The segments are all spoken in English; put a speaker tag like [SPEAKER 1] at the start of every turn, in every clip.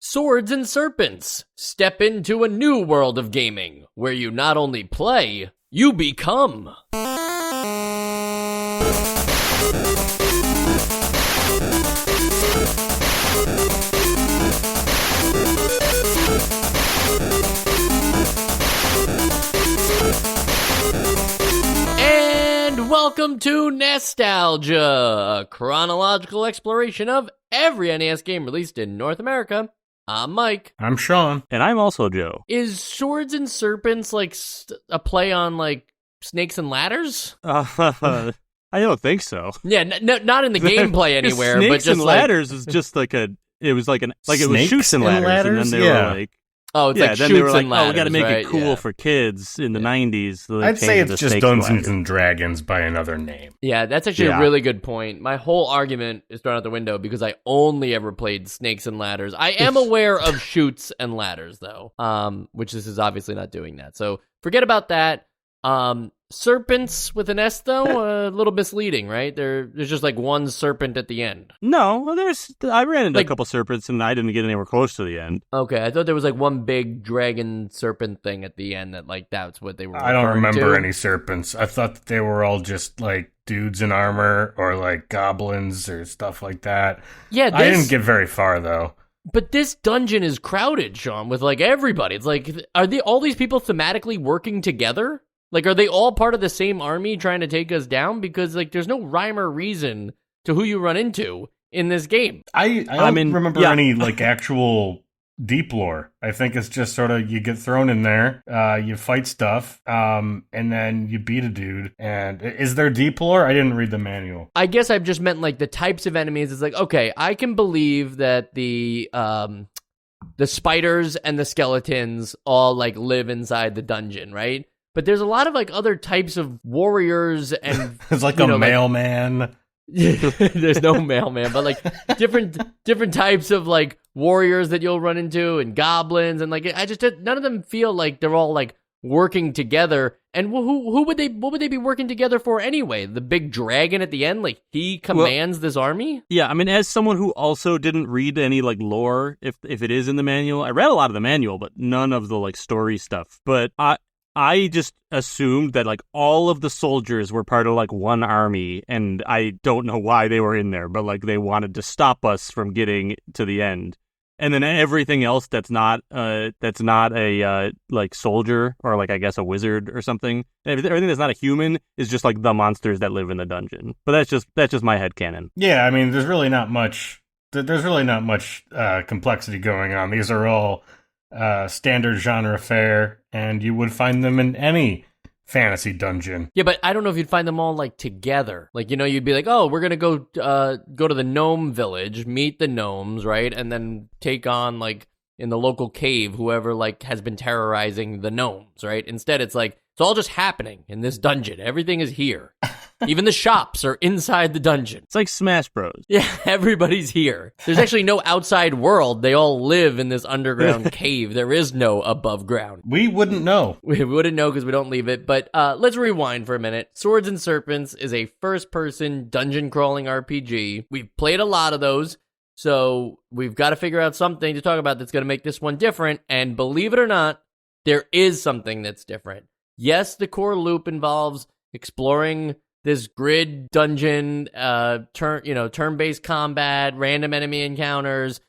[SPEAKER 1] Swords and Serpents. Step into a new world of gaming, where you not only play, you become. And welcome to Nostalgia, a chronological exploration of every NES game released in North America. I'm Mike.
[SPEAKER 2] I'm Sean.
[SPEAKER 3] And I'm also Joe.
[SPEAKER 1] Is Swords and Serpents like a play on like Snakes and Ladders?
[SPEAKER 3] I don't think so.
[SPEAKER 1] Yeah, not in the gameplay anywhere,
[SPEAKER 3] Snakes
[SPEAKER 1] but just
[SPEAKER 3] and
[SPEAKER 1] like
[SPEAKER 3] Ladders is just like it was like it was
[SPEAKER 2] Snakes
[SPEAKER 3] shoots and ladders, and then they were like,
[SPEAKER 1] oh, it's
[SPEAKER 3] yeah,
[SPEAKER 1] like
[SPEAKER 3] then
[SPEAKER 1] shoots
[SPEAKER 3] they were like,
[SPEAKER 1] and ladders,
[SPEAKER 3] we got to make
[SPEAKER 1] right?
[SPEAKER 3] it cool for kids in the 90s. So
[SPEAKER 2] I'd say it's just Dungeons
[SPEAKER 3] and
[SPEAKER 2] and Dragons by another name.
[SPEAKER 1] Yeah, that's actually a really good point. My whole argument is thrown out the window because I only ever played Snakes and Ladders. I am aware of shoots and ladders, though, which this is obviously not doing that. So forget about that. Serpents with an S, though, a little misleading, right? There's just like one serpent at the end.
[SPEAKER 3] No, I ran into a couple serpents and I didn't get anywhere close to the end.
[SPEAKER 1] Okay, I thought there was like one big dragon serpent thing at the end that like that's what they were.
[SPEAKER 2] I don't remember
[SPEAKER 1] to.
[SPEAKER 2] any serpents. I thought that they were all just like dudes in armor or like goblins or stuff like that.
[SPEAKER 1] Yeah,
[SPEAKER 2] I didn't get very far though.
[SPEAKER 1] But this dungeon is crowded, Sean, with like everybody. It's like, are all these people thematically working together? Like, are they all part of the same army trying to take us down? Because, like, there's no rhyme or reason to who you run into in this game.
[SPEAKER 2] I don't remember any, like, actual deep lore. I think it's just sort of, you get thrown in there, you fight stuff, and then you beat a dude. And is there deep lore? I didn't read the manual.
[SPEAKER 1] I guess I've just meant, like, the types of enemies. It's like, okay, I can believe that the spiders and the skeletons all, like, live inside the dungeon, right? But there's a lot of like other types of warriors and
[SPEAKER 2] it's like a mailman.
[SPEAKER 1] There's no mailman, but like different types of like warriors that you'll run into and goblins and like none of them feel like they're all like working together. And what would they be working together for anyway? The big dragon at the end, like he commands this army?
[SPEAKER 3] Yeah, I mean, as someone who also didn't read any like lore, if it is in the manual, I read a lot of the manual, but none of the like story stuff. But I just assumed that, like, all of the soldiers were part of, like, one army, and I don't know why they were in there, but, like, they wanted to stop us from getting to the end. And then everything else that's not a, like, soldier, or, like, I guess a wizard or something, everything that's not a human is just, like, the monsters that live in the dungeon. But that's just my headcanon.
[SPEAKER 2] Yeah, I mean, there's really not much complexity going on. These are all standard genre fare, and you would find them in any fantasy dungeon.
[SPEAKER 1] Yeah, but I don't know if you'd find them all like together. Like, you know, you'd be like, oh, we're gonna go to the gnome village, meet the gnomes, right, and then take on like in the local cave whoever like has been terrorizing the gnomes, right? Instead, it's like it's all just happening in this dungeon. Everything is here. Even the shops are inside the dungeon.
[SPEAKER 3] It's like Smash Bros.
[SPEAKER 1] Yeah, everybody's here. There's actually no outside world. They all live in this underground cave. There is no above ground.
[SPEAKER 2] We wouldn't know.
[SPEAKER 1] We wouldn't know because we don't leave it. But let's rewind for a minute. Swords and Serpents is a first-person dungeon crawling RPG. We've played a lot of those, so we've got to figure out something to talk about that's going to make this one different. And believe it or not, there is something that's different. Yes, the core loop involves exploring this grid dungeon, turn-based combat, random enemy encounters,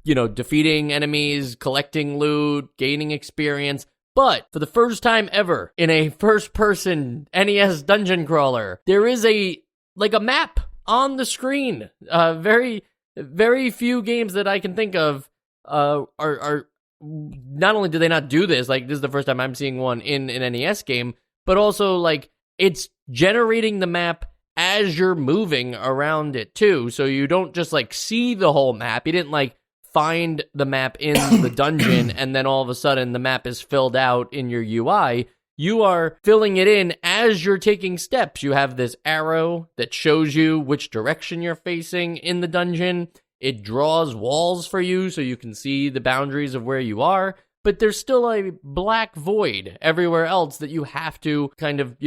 [SPEAKER 1] defeating enemies, collecting loot, gaining experience. But for the first time ever in a first-person NES dungeon crawler, there is a map on the screen. Very, very few games that I can think of are not only do they not do this, like this is the first time I'm seeing one in an NES game, but also like it's generating the map as you're moving around it too. So you don't just like see the whole map. You didn't like find the map in the dungeon and then all of a sudden the map is filled out in your UI. You are filling it in as you're taking steps. You have this arrow that shows you which direction you're facing in the dungeon. It draws walls for you so you can see the boundaries of where you are. But there's still a black void everywhere else that you have to kind of,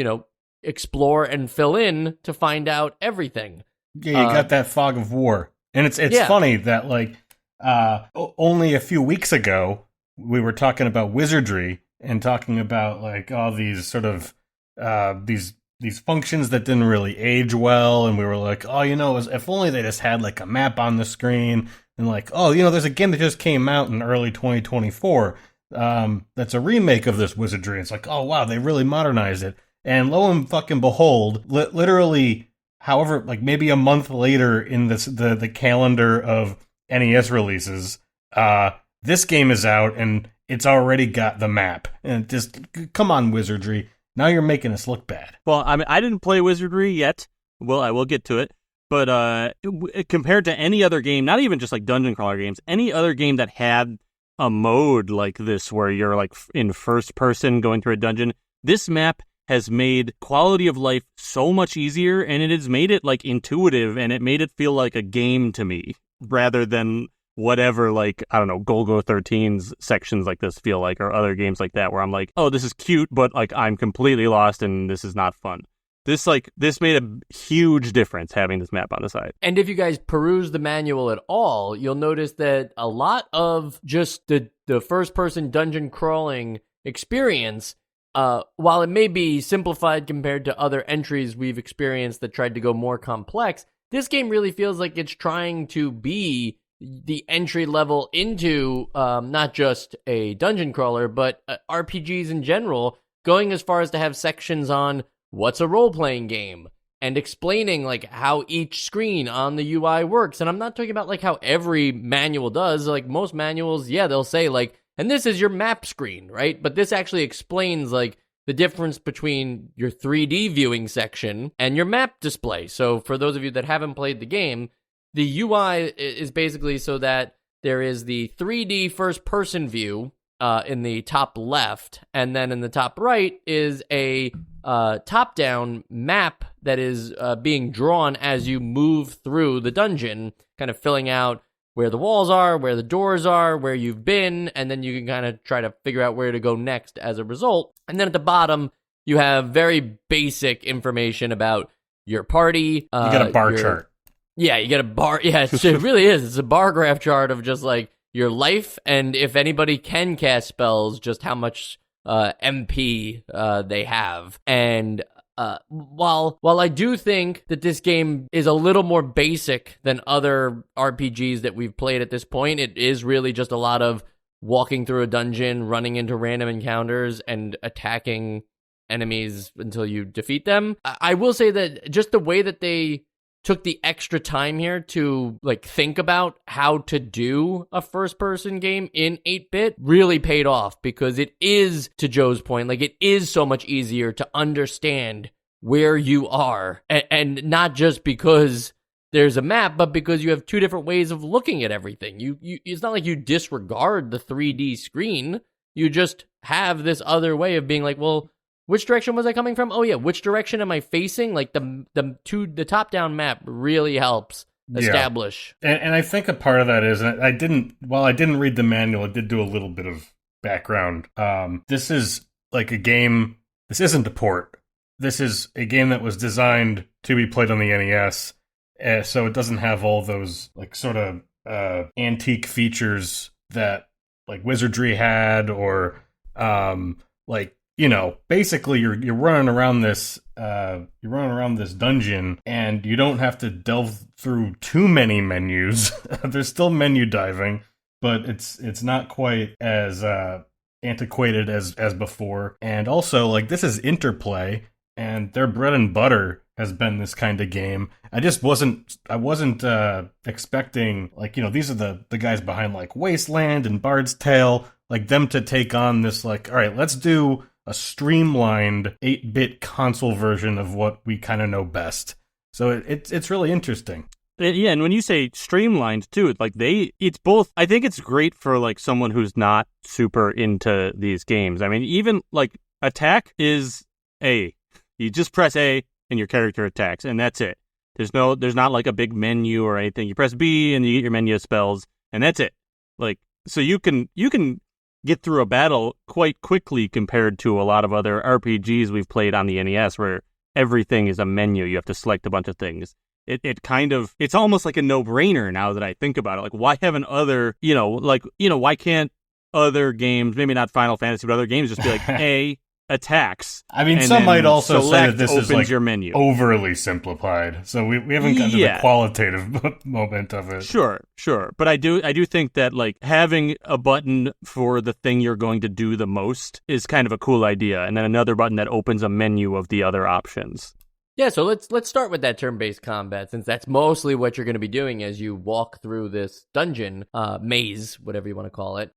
[SPEAKER 1] explore and fill in to find out everything.
[SPEAKER 2] Yeah, you got that fog of war. And it's funny that, like, Only a few weeks ago, we were talking about wizardry and talking about like all these sort of these functions that didn't really age well, and we were like, oh, if only they just had like a map on the screen, and like, oh, there's a game that just came out in early 2024 that's a remake of this wizardry. It's like, oh wow, they really modernized it. And lo and fucking behold, literally, however, like maybe a month later in the calendar of NES releases, this game is out and it's already got the map. And just come on, wizardry. Now you're making us look bad.
[SPEAKER 3] Well, I mean, I didn't play Wizardry yet. Well, I will get to it. But compared to any other game, not even just like dungeon crawler games, any other game that had a mode like this where you're like in first person going through a dungeon, this map has made quality of life so much easier, and it has made it like intuitive, and it made it feel like a game to me rather than whatever, like, I don't know, Golgo 13's sections like this feel like, or other games like that where I'm like, oh, this is cute, but like I'm completely lost and this is not fun. This made a huge difference having this map on the side.
[SPEAKER 1] And if you guys peruse the manual at all, you'll notice that a lot of just the first-person dungeon crawling experience, while it may be simplified compared to other entries we've experienced that tried to go more complex, this game really feels like it's trying to be the entry level into not just a dungeon crawler, but RPGs in general, going as far as to have sections on what's a role-playing game and explaining like how each screen on the UI works. And I'm not talking about like how every manual does. Like most manuals, yeah, they'll say like, and this is your map screen, right? But this actually explains like the difference between your 3D viewing section and your map display. So for those of you that haven't played the game, the UI is basically so that there is the 3D first-person view in the top left, and then in the top right is a top-down map that is being drawn as you move through the dungeon, kind of filling out where the walls are, where the doors are, where you've been, and then you can kind of try to figure out where to go next as a result. And then at the bottom, you have very basic information about your party.
[SPEAKER 2] You got a bar chart.
[SPEAKER 1] Yeah, you get a bar. Yeah, it really is. It's a bar graph chart of just like your life, and if anybody can cast spells, just how much MP they have. And while I do think that this game is a little more basic than other RPGs that we've played at this point, it is really just a lot of walking through a dungeon, running into random encounters, and attacking enemies until you defeat them. I will say that just the way that they took the extra time here to like think about how to do a first-person game in 8-bit really paid off, because it is, to Joe's point, like it is so much easier to understand where you are, and not just because there's a map, but because you have two different ways of looking at everything. You it's not like you disregard the 3D screen. You just have this other way of being like, well, which direction was I coming from? Oh yeah, which direction am I facing? Like the top-down map really helps establish.
[SPEAKER 2] Yeah. And I think a part of that is, and I didn't read the manual, I did do a little bit of background. This is like a game, this isn't a port. This is a game that was designed to be played on the NES, so it doesn't have all those like sort of antique features that like Wizardry had, or like, basically you're running around this dungeon, and you don't have to delve through too many menus. There's still menu diving, but it's not quite as antiquated as before. And also, like, this is Interplay, and their bread and butter has been this kind of game. I wasn't expecting, like, these are the guys behind like Wasteland and Bard's Tale, like them to take on this, like, all right, let's do a streamlined 8-bit console version of what we kind of know best. So it's really interesting.
[SPEAKER 3] Yeah, and when you say streamlined too, it's both. I think it's great for like someone who's not super into these games. I mean, even like attack is A. You just press A and your character attacks, and that's it. There's not like a big menu or anything. You press B and you get your menu of spells, and that's it. Like, so you can get through a battle quite quickly compared to a lot of other RPGs we've played on the NES where everything is a menu. You have to select a bunch of things. it kind of, it's almost like a no-brainer now that I think about it. Like, why haven't other, why can't other games, maybe not Final Fantasy, but other games just be like, A, attacks.
[SPEAKER 2] I mean, some might also say that this is like
[SPEAKER 3] your menu.
[SPEAKER 2] Overly simplified. So we haven't gotten to the qualitative moment of it.
[SPEAKER 3] Sure. But I do think that like having a button for the thing you're going to do the most is kind of a cool idea, and then another button that opens a menu of the other options.
[SPEAKER 1] Yeah, so let's start with that turn-based combat, since that's mostly what you're going to be doing as you walk through this dungeon, maze, whatever you want to call it.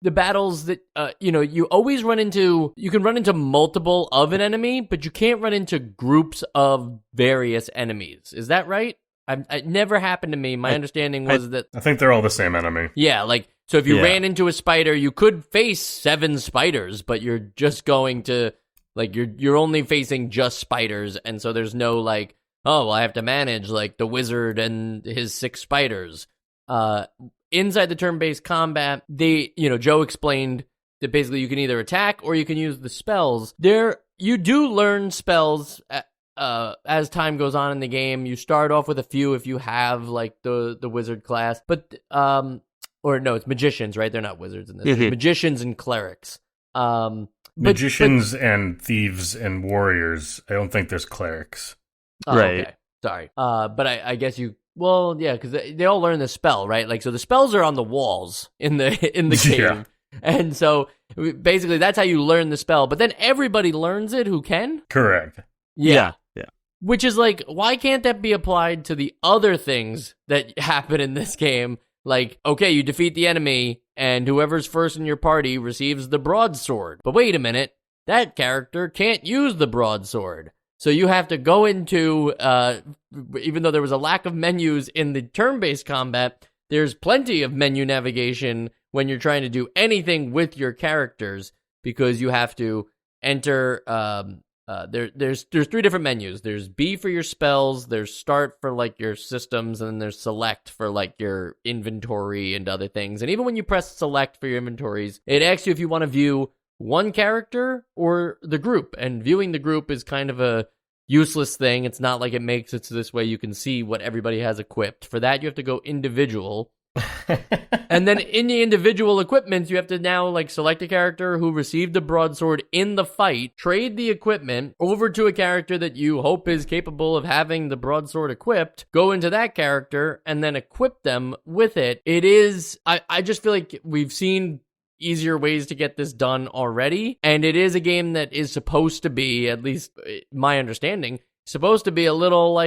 [SPEAKER 1] The battles that, you always you can run into multiple of an enemy, but you can't run into groups of various enemies. Is that right? It never happened to me. My understanding was that...
[SPEAKER 2] I think they're all the same enemy.
[SPEAKER 1] Yeah, so if you ran into a spider, you could face 7 spiders, but you're just going to, you're only facing just spiders, and so there's no, I have to manage, the wizard and his 6 spiders. Inside the turn-based combat, Joe explained that basically you can either attack or you can use the spells. You do learn spells as time goes on in the game. You start off with a few if you have the wizard class, but it's magicians, right? They're not wizards in this.
[SPEAKER 3] Mm-hmm.
[SPEAKER 1] Magicians and clerics.
[SPEAKER 2] Magicians and thieves and warriors. I don't think there's clerics.
[SPEAKER 1] Oh,
[SPEAKER 3] right.
[SPEAKER 1] Okay. Sorry. But I guess you. Well, yeah, because they all learn the spell, right? So the spells are on the walls in the game,
[SPEAKER 2] Yeah.
[SPEAKER 1] and so basically that's how you learn the spell. But then everybody learns it who can.
[SPEAKER 2] Correct.
[SPEAKER 3] Yeah.
[SPEAKER 1] Which is why can't that be applied to the other things that happen in this game? Okay, you defeat the enemy, and whoever's first in your party receives the broadsword. But wait a minute, that character can't use the broadsword. So you have to go into, even though there was a lack of menus in the turn-based combat, there's plenty of menu navigation when you're trying to do anything with your characters, because you have to enter, there's 3 different menus. There's B for your spells, there's start for your systems, and then there's select for your inventory and other things. And even when you press select for your inventories, it asks you if you want to view one character or the group, and viewing the group is kind of a useless thing. It's not like it makes it so this way you can see what everybody has equipped. For that, you have to go individual. And then in the individual equipments, you have to now select a character who received the broadsword in the fight, trade the equipment over to a character that you hope is capable of having the broadsword equipped, go into that character, and then equip them with it. It is, I just feel like we've seen easier ways to get this done already, and it is a game that is supposed to be, at least my understanding, supposed to be a little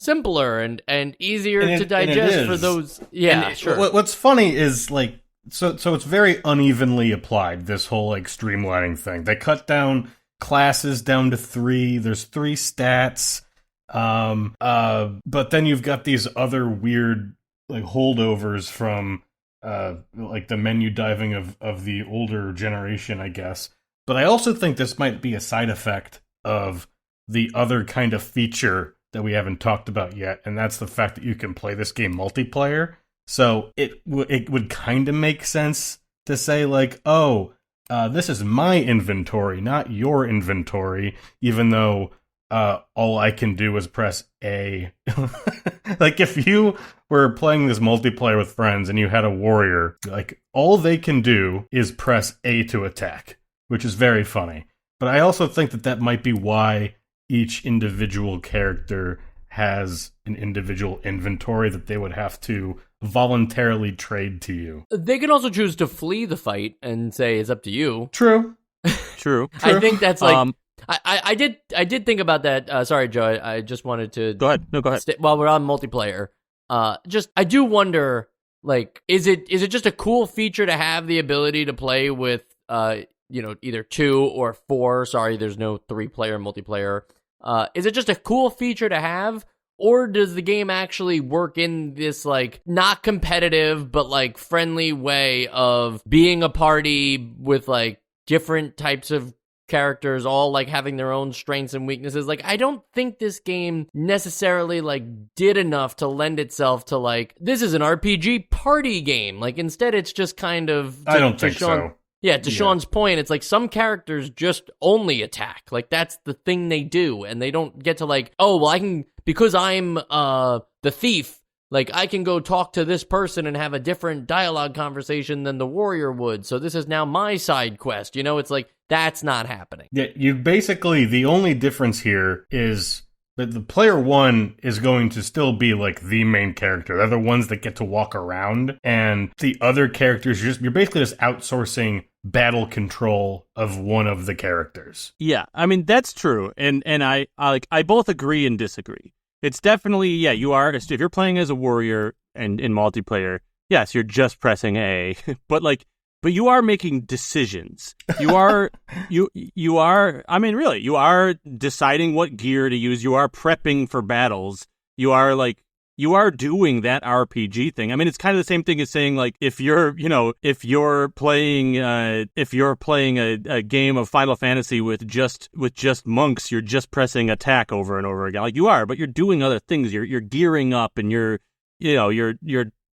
[SPEAKER 1] simpler and easier to digest for those. Yeah, sure.
[SPEAKER 2] What's funny is so it's very unevenly applied, this whole streamlining thing. They cut down classes down to 3. There's 3 stats, but then you've got these other weird holdovers from the menu diving of the older generation, I guess. But I also think this might be a side effect of the other kind of feature that we haven't talked about yet, and that's the fact that you can play this game multiplayer. So it would kind of make sense to say this is my inventory, not your inventory, even though all I can do is press A. If you were playing this multiplayer with friends and you had a warrior, all they can do is press A to attack, which is very funny. But I also think that might be why each individual character has an individual inventory that they would have to voluntarily trade to you.
[SPEAKER 1] They can also choose to flee the fight and say it's up to you.
[SPEAKER 2] True.
[SPEAKER 1] I think that's I did think about that. Sorry, Joe. I just wanted to
[SPEAKER 3] go ahead. No, go ahead.
[SPEAKER 1] While we're on multiplayer, I do wonder, is it just a cool feature to have the ability to play with either 2 or 4? Sorry, there's no 3-player multiplayer. Is it just a cool feature to have, or does the game actually work in this not competitive but friendly way of being a party with different types of characters all having their own strengths and weaknesses? I don't think this game necessarily did enough to lend itself to this is an RPG party game. Instead it's just kind of
[SPEAKER 2] I don't think so.
[SPEAKER 1] Yeah, to Sean's point, it's some characters just only attack. That's the thing they do, and they don't get to I can because I'm the thief, like, I can go talk to this person and have a different dialogue conversation than the warrior would. So this is now my side quest. You know, it's like, that's not happening.
[SPEAKER 2] Yeah, you basically, the only difference here is that the player one is going to still be like the main character. They're the ones that get to walk around. And the other characters, you're basically just outsourcing battle control of one of the characters.
[SPEAKER 3] Yeah, I mean, that's true. And I both agree and disagree. It's definitely, yeah, you are, if you're playing as a warrior and in multiplayer, yes, you're just pressing A, but you are making decisions. You are, I mean, really, you are deciding what gear to use. You are prepping for battles. You are doing that RPG thing. I mean, it's kind of the same thing as saying, like, if you're playing a game of Final Fantasy with just monks, you're just pressing attack over and over again. Like, you are, but you're doing other things. You're gearing up and you're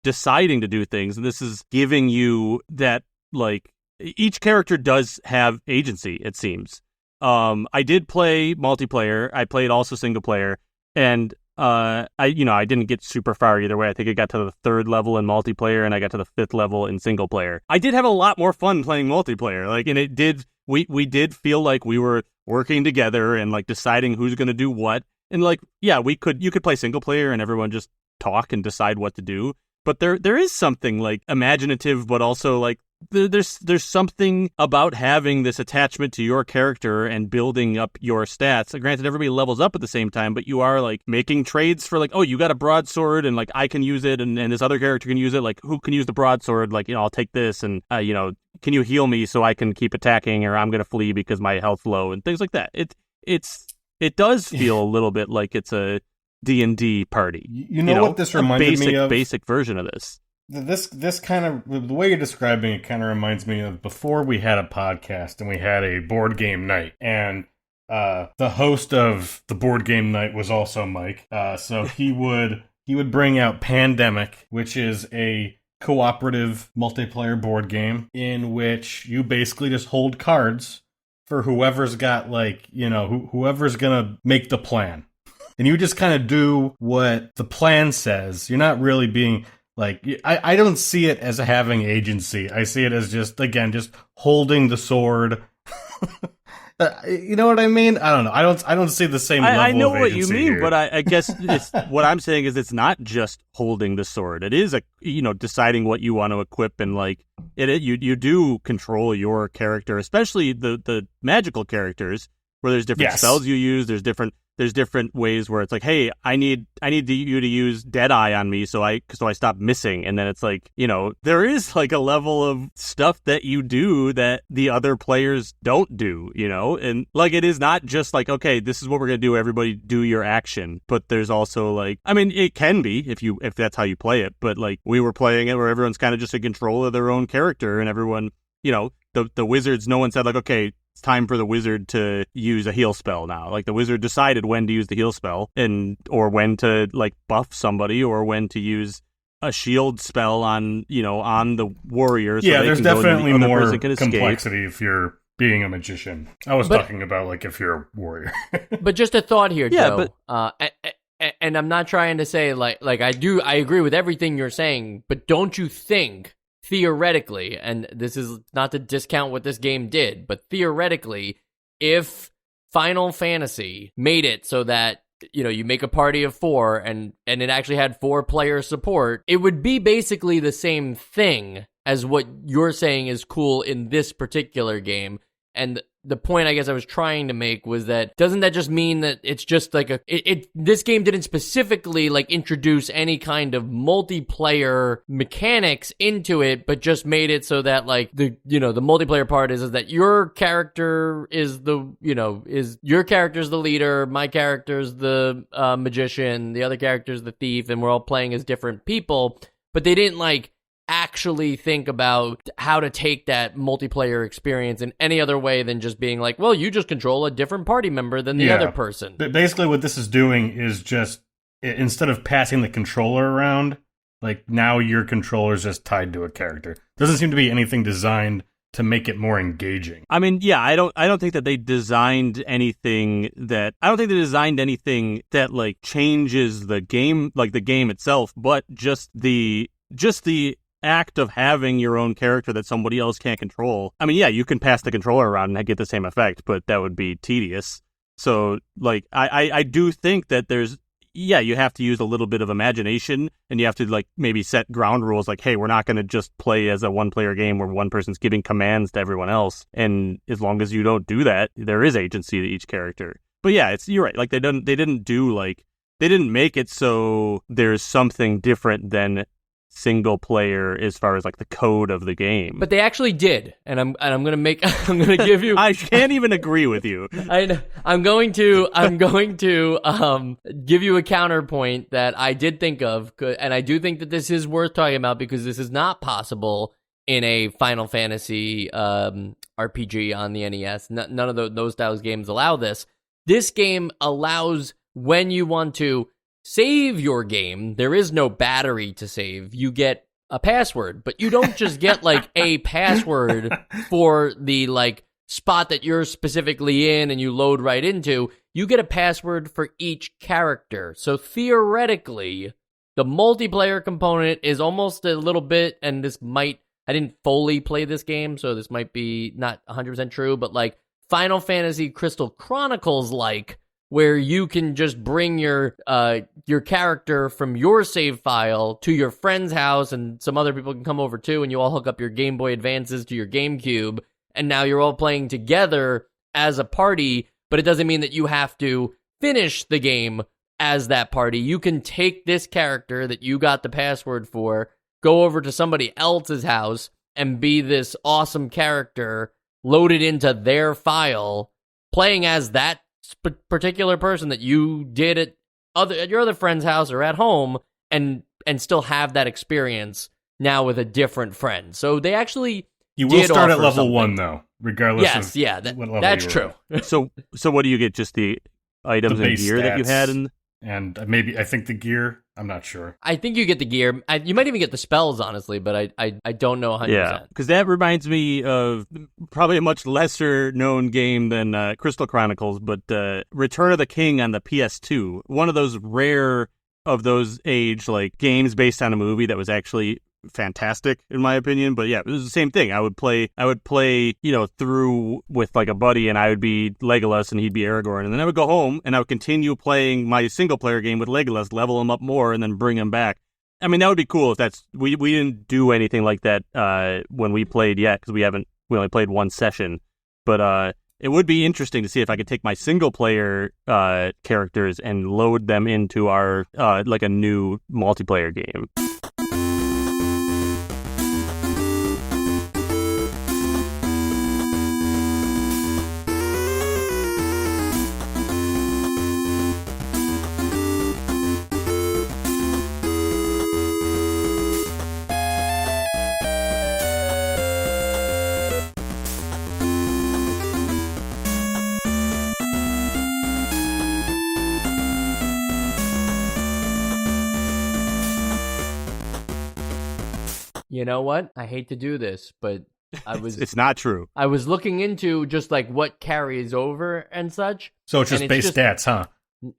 [SPEAKER 3] deciding to do things. And this is giving you that, like, each character does have agency, it seems. I did play multiplayer. I played also single player, and I didn't get super far either way. I think I got to the 3rd level in multiplayer, and I got to the 5th level in single player. I did have a lot more fun playing multiplayer, like, and it did. We did feel like we were working together and, like, deciding who's going to do what. And, like, yeah, you could play single player and everyone just talk and decide what to do. But there is something, like, imaginative, but also, like, there's something about having this attachment to your character and building up your stats. Granted, everybody levels up at the same time, but you are, like, making trades for, like, oh, you got a broadsword and, like, I can use it, and this other character can use it. Like, who can use the broadsword? Like, I'll take this, and can you heal me so I can keep attacking, or I'm gonna flee because my health's low, and things like that. It does feel a little bit like it's a D&D party.
[SPEAKER 2] You know what this reminded me of?
[SPEAKER 3] Basic version of this.
[SPEAKER 2] This kind of, the way you're describing it kind of reminds me of before we had a podcast and we had a board game night, and the host of the board game night was also Mike. So he would bring out Pandemic, which is a cooperative multiplayer board game in which you basically just hold cards for whoever's got, like, whoever's gonna make the plan. And you just kind of do what the plan says. You're not really being, like, I don't see it as having agency. I see it as just holding the sword. You know what I mean? I don't know. I don't see the same level of agency. I know what you mean,
[SPEAKER 3] here. But I guess what I'm saying is it's not just holding the sword. It is deciding what you want to equip, and, like, you do control your character, especially the magical characters, where there's different spells you use. There's different ways where it's like, hey, I need you to use Deadeye on me so I stop missing. And then it's like, there is, like, a level of stuff that you do that the other players don't do, and, like, it is not just like, okay, this is what we're gonna do, everybody do your action. But there's also, like, I mean, it can be if that's how you play it, but, like, we were playing it where everyone's kind of just in control of their own character, and everyone, the wizards, no one said, like, okay, it's time for the wizard to use a heal spell now. Like, the wizard decided when to use the heal spell, or when to, like, buff somebody, or when to use a shield spell on the warrior. So
[SPEAKER 2] there's definitely more complexity if you're being a magician. I was talking about, like, if you're a warrior.
[SPEAKER 1] But just a thought here, Joe. And I'm not trying to say, like I agree with everything you're saying, but don't you think, theoretically, and this is not to discount what this game did, but theoretically, if Final Fantasy made it so that, you make a party of 4 and it actually had 4-player support, it would be basically the same thing as what you're saying is cool in this particular game. And the point I guess I was trying to make was that, doesn't that just mean that it's just like this game didn't specifically, like, introduce any kind of multiplayer mechanics into it, but just made it so that, like, the multiplayer part is that your character is your character's the leader, my character's the magician, the other character's the thief, and we're all playing as different people. But they didn't, like, actually think about how to take that multiplayer experience in any other way than just being like, well, you just control a different party member than the other person.
[SPEAKER 2] But basically what this is doing is just, instead of passing the controller around, like, now your controller's just tied to a character. Doesn't seem to be anything designed to make it more engaging.
[SPEAKER 3] I mean, yeah, I don't think that they designed anything that like changes the game, like the game itself, but just the act of having your own character that somebody else can't control. I mean, yeah, you can pass the controller around and get the same effect, but that would be tedious. So, like, I do think that you have to use a little bit of imagination, and you have to, like, maybe set ground rules, like, hey, we're not going to just play as a one-player game where one person's giving commands to everyone else. And as long as you don't do that, there is agency to each character. But yeah, you're right. Like, they didn't make it so there's something different than single player as far as like the code of the game.
[SPEAKER 1] But they actually did, and I'm gonna give you.
[SPEAKER 3] I can't even agree with you.
[SPEAKER 1] I'm going to give you a counterpoint that I did think of, and I do think that this is worth talking about because this is not possible in a Final Fantasy RPG on the NES. None of those styles games allow this. This game allows when you want to save your game. There is no battery to save. You get a password, but you don't just get like a password for the like spot that you're specifically in and you load right into. You get a password for each character. So theoretically, the multiplayer component is almost a little bit, and I didn't fully play this game, so this might be not 100% true, but like Final Fantasy Crystal Chronicles, like, where you can just bring your character from your save file to your friend's house, and some other people can come over too, and you all hook up your Game Boy Advances to your GameCube, and now you're all playing together as a party, but it doesn't mean that you have to finish the game as that party. You can take this character that you got the password for, go over to somebody else's house, and be this awesome character loaded into their file, playing as that particular person that you did at your other friend's house or at home, and still have that experience now with a different friend. So they actually
[SPEAKER 2] you will start at level
[SPEAKER 1] something.
[SPEAKER 2] 1 though, regardless.
[SPEAKER 1] Yes,
[SPEAKER 2] of
[SPEAKER 1] yeah, that's true.
[SPEAKER 3] So what do you get? Just the items and gear that you had in.
[SPEAKER 2] And maybe, I think the gear, I'm not sure.
[SPEAKER 1] I think you get the gear. You might even get the spells, honestly, but I don't know 100%.
[SPEAKER 3] Yeah, because that reminds me of probably a much lesser known game than Crystal Chronicles, but Return of the King on the PS2. One of those rare of those age like games based on a movie that was actually fantastic in my opinion. But yeah, it was the same thing. I would play through with like a buddy, and I would be Legolas and he'd be Aragorn, and then I would go home and I would continue playing my single player game with Legolas, level him up more, and then bring him back. I mean, that would be cool if we didn't do anything like that when we played yet, because we only played one session. But it would be interesting to see if I could take my single player characters and load them into our like a new multiplayer game.
[SPEAKER 1] You know what? I hate to do this, but
[SPEAKER 3] It's not true.
[SPEAKER 1] I was looking into just like what carries over and such.
[SPEAKER 2] So it's just base stats, huh?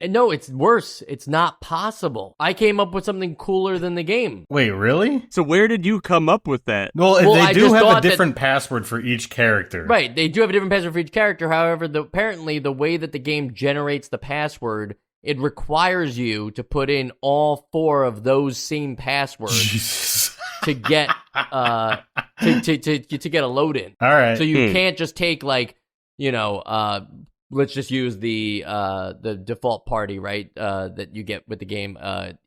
[SPEAKER 1] No, it's worse. It's not possible. I came up with something cooler than the game.
[SPEAKER 2] Wait, really?
[SPEAKER 3] So where did you come up with that?
[SPEAKER 2] Well, they do have a different password for each character.
[SPEAKER 1] Right, they do have a different password for each character. However, apparently the way that the game generates the password, it requires you to put in all 4 of those same passwords.
[SPEAKER 2] Jesus.
[SPEAKER 1] To get to get a load in.
[SPEAKER 2] All right.
[SPEAKER 1] So you can't just take like, let's just use the default party, right? That you get with the game,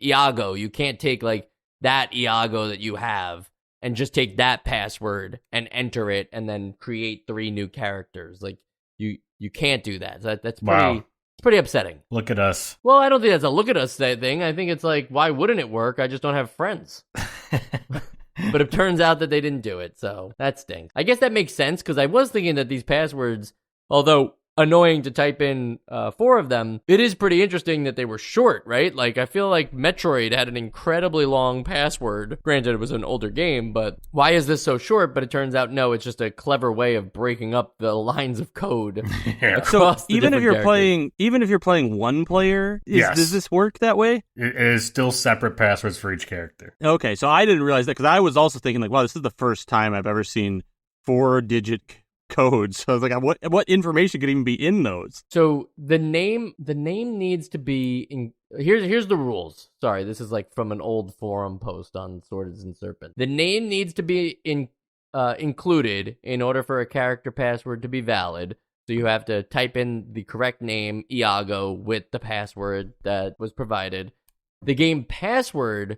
[SPEAKER 1] Iago. You can't take like that Iago that you have and just take that password and enter it and then create 3 new characters. Like you can't do that. So that's pretty.
[SPEAKER 2] Wow.
[SPEAKER 1] It's pretty upsetting.
[SPEAKER 2] Look at us.
[SPEAKER 1] Well, I don't think that's a look at us thing. I think it's like, why wouldn't it work? I just don't have friends. But it turns out that they didn't do it, so that stinks. I guess that makes sense, because I was thinking that these passwords, although annoying to type in 4 of them, it is pretty interesting that they were short, right? Like, I feel like Metroid had an incredibly long password. Granted, it was an older game, but why is this so short? But it turns out, no, it's just a clever way of breaking up the lines of code.
[SPEAKER 2] Yeah.
[SPEAKER 3] So even if you're playing one player, does this work that way?
[SPEAKER 2] It is still separate passwords for each character.
[SPEAKER 3] Okay, so I didn't realize that because I was also thinking like, wow, this is the first time I've ever seen 4-digit codes. So I was like, what information could even be in those?
[SPEAKER 1] So the name needs to be in. Here's the rules. Sorry, this is like from an old forum post on Swords and Serpents. The name needs to be included in order for a character password to be valid. So you have to type in the correct name, Iago, with the password that was provided. The game password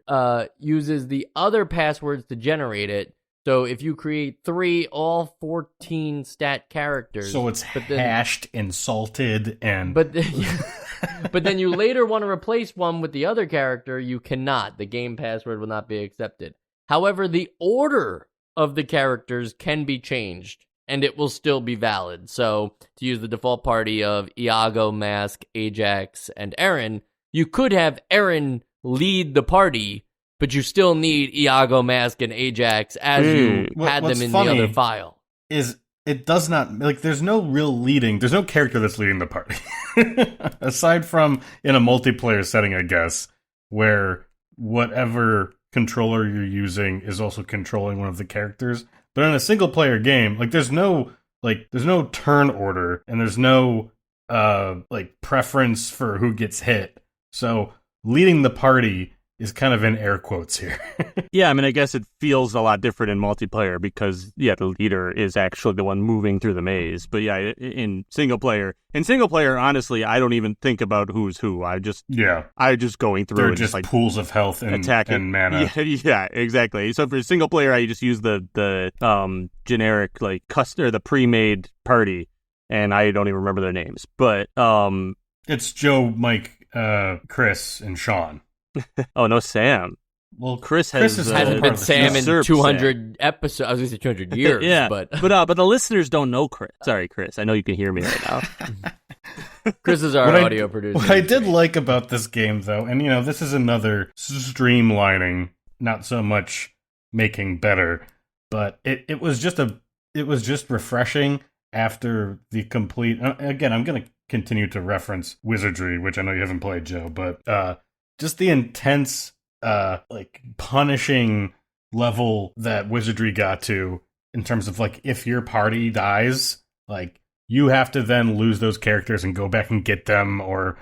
[SPEAKER 1] uses the other passwords to generate it. So if you create 3, all 14 stat characters.
[SPEAKER 2] So it's hashed and salted and...
[SPEAKER 1] But then you later want to replace one with the other character, you cannot. The game password will not be accepted. However, the order of the characters can be changed, and it will still be valid. So to use the default party of Iago, Mask, Ajax, and Eren, you could have Eren lead the party, but you still need Iago, Mask, and Ajax as you had them in the other file.
[SPEAKER 2] Is it does not, like, there's no real leading, there's no character that's leading the party. Aside from in a multiplayer setting, I guess, where whatever controller you're using is also controlling one of the characters. But in a single player game, like, there's no turn order, and there's no preference for who gets hit. So leading the party is kind of in air quotes here.
[SPEAKER 3] Yeah, I mean, I guess it feels a lot different in multiplayer because, the leader is actually the one moving through the maze. But yeah, in single player, honestly, I don't even think about who's who. I just going through.
[SPEAKER 2] They're just pools of health and
[SPEAKER 3] attacking
[SPEAKER 2] and mana.
[SPEAKER 3] Yeah, exactly. So for single player, I just use the generic the pre-made party, and I don't even remember their names. But
[SPEAKER 2] it's Joe, Mike, Chris, and Sean.
[SPEAKER 3] Oh, no, Sam.
[SPEAKER 2] Well,
[SPEAKER 3] Chris
[SPEAKER 1] hasn't been Sam in 200 episodes. I was going to say 200 years.
[SPEAKER 3] Yeah,
[SPEAKER 1] but
[SPEAKER 3] the listeners don't know Chris. Sorry, Chris. I know you can hear me right now.
[SPEAKER 1] Chris is our audio producer.
[SPEAKER 2] What I did like about this game, though, and this is another streamlining, not so much making better, but it was just refreshing after the complete. Again, I'm going to continue to reference Wizardry, which I know you haven't played, Joe, but just the intense, punishing level that Wizardry got to in terms of, if your party dies, you have to then lose those characters and go back and get them, or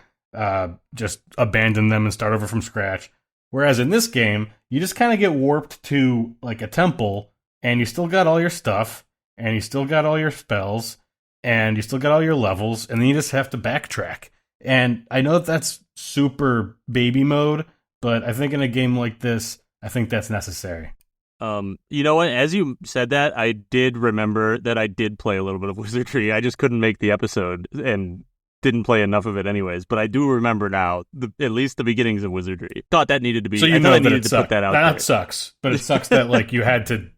[SPEAKER 2] just abandon them and start over from scratch. Whereas in this game, you just kind of get warped to, a temple, and you still got all your stuff, and you still got all your spells, and you still got all your levels, and then you just have to backtrack. And I know that's super baby mode, but I think in a game like this, I think that's necessary.
[SPEAKER 3] You know what? As you said that, I did remember that I did play a little bit of Wizardry. I just couldn't make the episode and didn't play enough of it anyways. But I do remember now, at least the beginnings of Wizardry. Thought that needed to be.
[SPEAKER 2] So
[SPEAKER 3] I
[SPEAKER 2] know
[SPEAKER 3] I
[SPEAKER 2] that
[SPEAKER 3] needed to put that out.
[SPEAKER 2] That sucks, but it sucks that you had to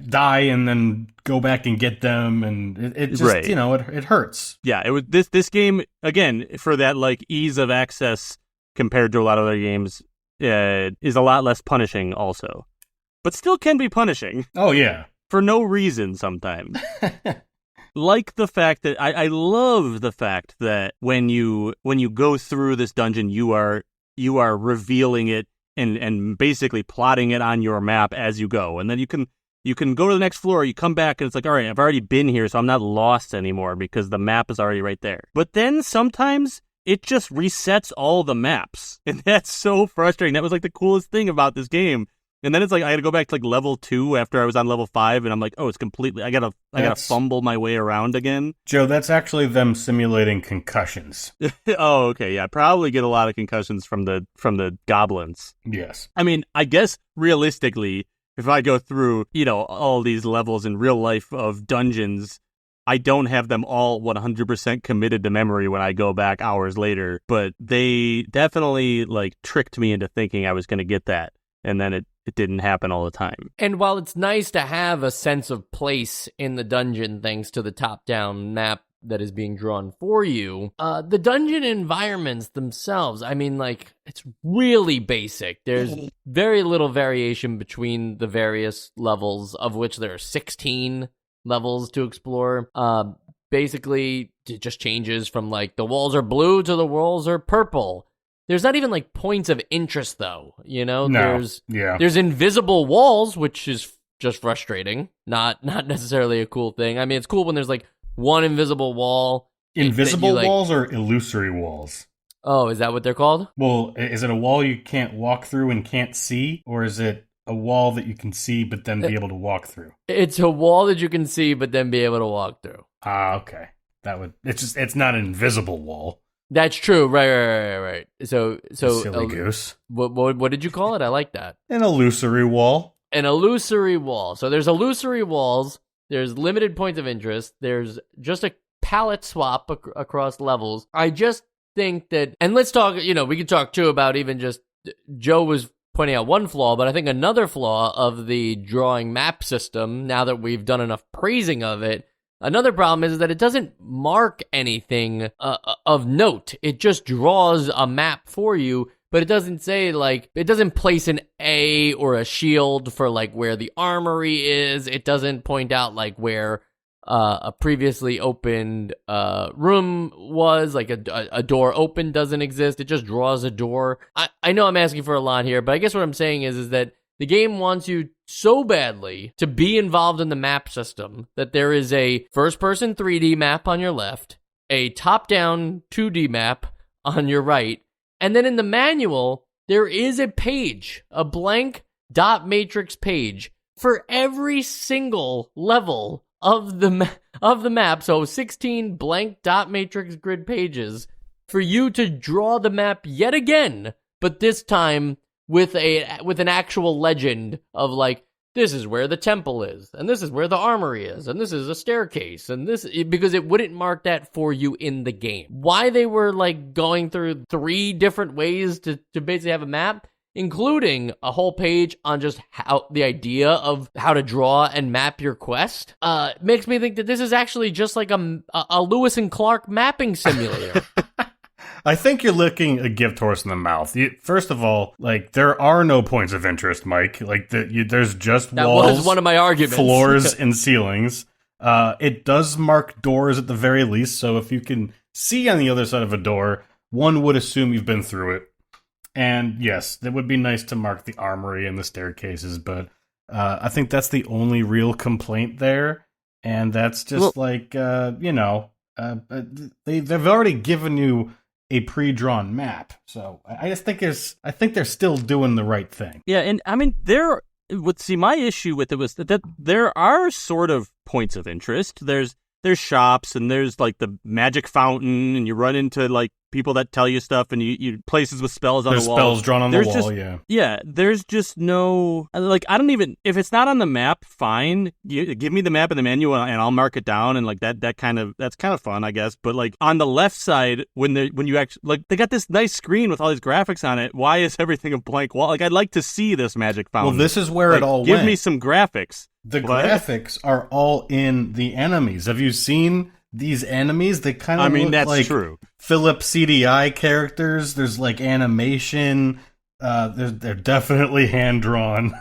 [SPEAKER 2] die and then go back and get them, and it just it hurts.
[SPEAKER 3] Yeah, it was this game again for that ease of access compared to a lot of other games is a lot less punishing also, but still can be punishing.
[SPEAKER 2] Oh yeah,
[SPEAKER 3] for no reason sometimes. Like the fact that I love the fact that when you go through this dungeon, you are revealing it and basically plotting it on your map as you go. And then you can go to the next floor, you come back, and it's all right, I've already been here, so I'm not lost anymore because the map is already right there. But then sometimes it just resets all the maps. And that's so frustrating. That was the coolest thing about this game. And then it's I had to go back to level 2 after I was on level 5, and I'm it's completely, I gotta fumble my way around again.
[SPEAKER 2] Joe, that's actually them simulating concussions.
[SPEAKER 3] Oh, okay, yeah, probably get a lot of concussions from the goblins.
[SPEAKER 2] Yes.
[SPEAKER 3] I mean, I guess realistically, if I go through, all these levels in real life of dungeons, I don't have them all 100% committed to memory when I go back hours later, but they definitely tricked me into thinking I was going to get that. And then it didn't happen all the time.
[SPEAKER 1] And while it's nice to have a sense of place in the dungeon thanks to the top-down map that is being drawn for you, the dungeon environments themselves, I mean, like, it's really basic. There's very little variation between the various levels, of which there are 16 levels to explore. Basically, it just changes from, like, the walls are blue to the walls are purple. There's not even, like, points of interest, though, you know?
[SPEAKER 2] No.
[SPEAKER 1] There's invisible walls, which is just frustrating. Not necessarily a cool thing. I mean, it's cool when there's, like, one invisible wall.
[SPEAKER 2] Invisible walls or illusory walls?
[SPEAKER 1] Oh, is that what they're called?
[SPEAKER 2] Well, is it a wall you can't walk through and can't see? Or is it a wall that you can see but then be able to walk through?
[SPEAKER 1] It's a wall that you can see but then be able to walk through.
[SPEAKER 2] Okay. It's not an invisible wall.
[SPEAKER 1] That's true. Right. So
[SPEAKER 2] Silly goose.
[SPEAKER 1] What did you call it? I like that.
[SPEAKER 2] An illusory wall.
[SPEAKER 1] An illusory wall. So there's illusory walls. There's limited points of interest. There's just a palette swap across levels. I just think that, and let's talk, we could talk too about even just, Joe was pointing out one flaw, but I think another flaw of the drawing map system, now that we've done enough praising of it, another problem is that it doesn't mark anything of note. It just draws a map for you, but it doesn't say, like, it doesn't place an A or a shield for, like, where the armory is. It doesn't point out, like, where a previously opened room was, like a door open doesn't exist. It just draws a door. I know I'm asking for a lot here, but I guess what I'm saying is that the game wants you so badly to be involved in the map system that there is a first-person 3D map on your left, a top-down 2D map on your right, and then in the manual, there is a page, a blank dot matrix page for every single level of the map. So 16 blank dot matrix grid pages for you to draw the map yet again, but this time with an actual legend of, like, this is where the temple is, and this is where the armory is, and this is a staircase, and this, because it wouldn't mark that for you in the game. Why they were, like, going through 3 different ways to basically have a map, including a whole page on just how the idea of how to draw and map your quest, makes me think that this is actually just like a Lewis and Clark mapping simulator.
[SPEAKER 2] I think you're licking a gift horse in the mouth. First of all, like, there are no points of interest, Mike. Like, there's just
[SPEAKER 1] that
[SPEAKER 2] walls,
[SPEAKER 1] was one of my arguments.
[SPEAKER 2] Floors, and ceilings. It does mark doors at the very least, so if you can see on the other side of a door, one would assume you've been through it. And yes, it would be nice to mark the armory and the staircases, but I think that's the only real complaint there. And that's just they've already given you a pre-drawn map, so I think they're still doing the right thing.
[SPEAKER 3] Yeah, and I mean, my issue with it was that there are sort of points of interest. There's shops, and there's, like, the magic fountain, and you run into, like, people that tell you stuff, and you places with spells on the wall.
[SPEAKER 2] There's spells drawn on the wall, yeah.
[SPEAKER 3] Yeah, there's just no, like, I don't even, if it's not on the map, fine. You give me the map and the menu, and I'll mark it down, and, like, that's kind of fun, I guess. But, like, on the left side, when you actually, like, they got this nice screen with all these graphics on it. Why is everything a blank wall? Like, I'd like to see this magic fountain.
[SPEAKER 2] Well, this is where it all went.
[SPEAKER 3] Give me some graphics.
[SPEAKER 2] The graphics are all in the enemies. Have you seen these enemies? They kind of look
[SPEAKER 3] that's
[SPEAKER 2] like
[SPEAKER 3] true.
[SPEAKER 2] Philip CDI characters. There's, like, animation. They're definitely hand drawn.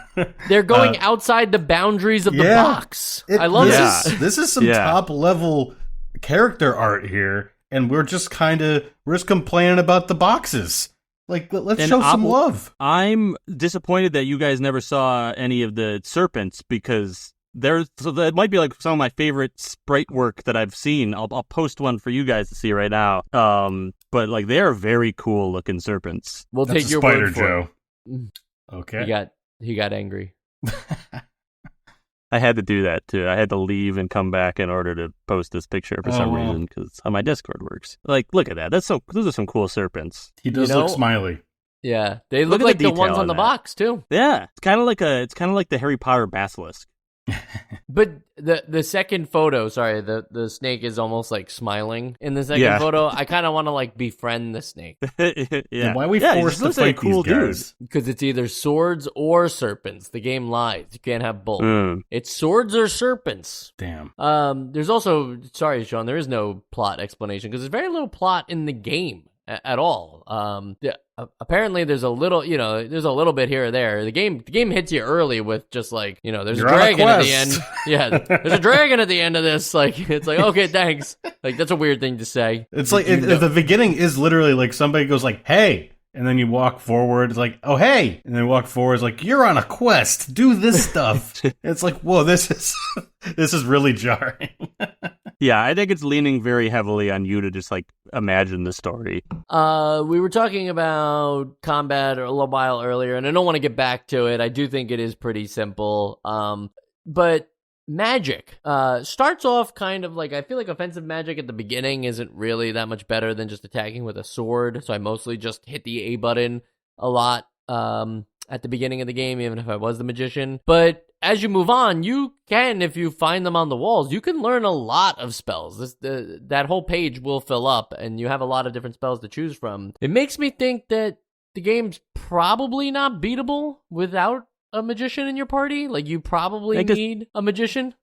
[SPEAKER 1] They're going outside the boundaries of the box. I love this.
[SPEAKER 2] This is some top level character art here, and we're just complaining about the boxes. Like, let's show some love.
[SPEAKER 3] I'm disappointed that you guys never saw any of the Serpents, because that might be, like, some of my favorite sprite work that I've seen. I'll post one for you guys to see right now. But, like, they are very cool looking Serpents.
[SPEAKER 1] We'll
[SPEAKER 2] That's
[SPEAKER 1] take your
[SPEAKER 2] spider,
[SPEAKER 1] word for
[SPEAKER 2] Joe.
[SPEAKER 1] it.
[SPEAKER 2] Okay.
[SPEAKER 1] He got angry.
[SPEAKER 3] I had to do that too. I had to leave and come back in order to post this picture for some reason, because how my Discord works. Like, look at that. Those are some cool Serpents.
[SPEAKER 2] He does look smiley.
[SPEAKER 1] Yeah, they look like the ones on the box too.
[SPEAKER 3] Yeah, it's kind of like the Harry Potter basilisk.
[SPEAKER 1] But the second photo, sorry, the snake is almost like smiling in the second photo. I kind of want to like befriend the snake.
[SPEAKER 2] Yeah. Why are we forced to fight these guys?
[SPEAKER 1] Because it's either swords or serpents. The game lies. You can't have both. It's swords or serpents.
[SPEAKER 2] Damn.
[SPEAKER 1] There's also, sorry, Sean, there is no plot explanation because there's very little plot in the game at all. Apparently there's a little, there's a little bit here or there. The game hits you early with just like, there's
[SPEAKER 2] You're
[SPEAKER 1] a dragon
[SPEAKER 2] at
[SPEAKER 1] the end. Yeah, there's a dragon at the end of this. Like, it's like, okay, thanks. Like, that's a weird thing to say.
[SPEAKER 2] It's like, if the beginning is literally like somebody goes like, hey, and then you walk forward, it's like, oh, hey, and then walk forward, it's like, you're on a quest, do this stuff. It's like, whoa, this is really jarring.
[SPEAKER 3] Yeah, I think it's leaning very heavily on you to just like imagine the story.
[SPEAKER 1] We were talking about combat a little while earlier, and I don't want to get back to it. I do think it is pretty simple. But magic starts off kind of like, I feel like offensive magic at the beginning isn't really that much better than just attacking with a sword. So I mostly just hit the A button a lot at the beginning of the game, even if I was the magician. But as you move on, you can, if you find them on the walls, you can learn a lot of spells. That whole page will fill up, and you have a lot of different spells to choose from. It makes me think that the game's probably not beatable without a magician in your party. Like, you probably need a magician.